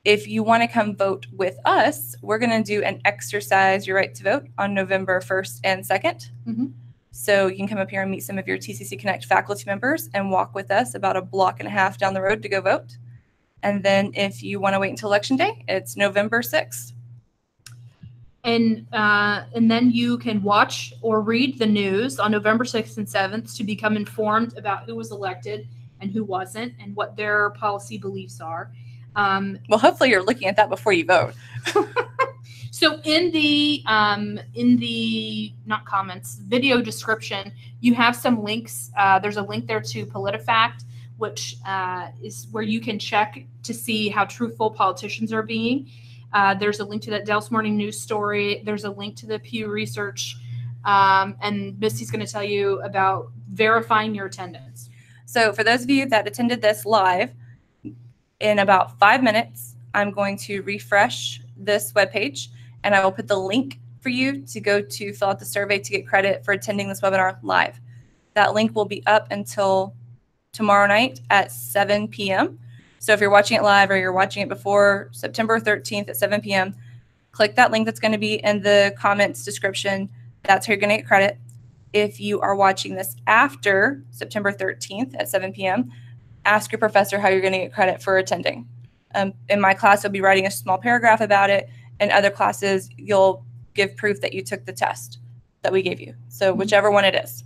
If you want to come vote with us, we're going to do an exercise your right to vote on November 1st and 2nd. So you can come up here and meet some of your TCC Connect faculty members and walk with us about a block and a half down the road to go vote. And then if you want to wait until election day, it's November 6th. And then you can watch or read the news on November 6th and 7th to become informed about who was elected and who wasn't and what their policy beliefs are. Well, hopefully you're looking at that before you vote. So in the not comments, video description, you have some links. There's a link there to Politifact, which is where you can check to see how truthful politicians are being. There's a link to that Dallas Morning News story. There's a link to the Pew Research. And Misty's going to tell you about verifying your attendance. So for those of you that attended this live, in about 5 minutes, I'm going to refresh this webpage, and I will put the link for you to go to fill out the survey to get credit for attending this webinar live. That link will be up until tomorrow night at 7 p.m. So if you're watching it live or you're watching it before September 13th at 7 p.m., click that link that's going to be in the comments description. That's how you're going to get credit. If you are watching this after September 13th at 7 p.m., ask your professor how you're going to get credit for attending. In my class, you'll be writing a small paragraph about it. In other classes, you'll give proof that you took the test that we gave you. So whichever one it is.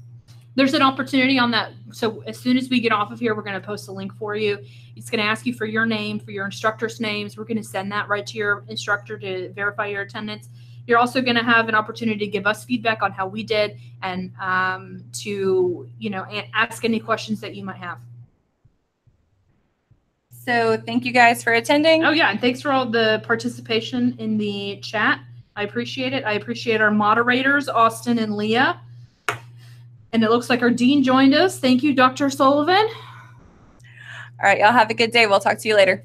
There's an opportunity on that. So as soon as we get off of here, we're going to post a link for you. It's going to ask you for your name, for your instructor's names. We're going to send that right to your instructor to verify your attendance. You're also going to have an opportunity to give us feedback on how we did and to, ask any questions that you might have. So thank you guys for attending. Oh, yeah. And thanks for all the participation in the chat. I appreciate it. I appreciate our moderators, Austin and Leah. And it looks like our dean joined us. Thank you, Dr. Sullivan. All right. Y'all have a good day. We'll talk to you later.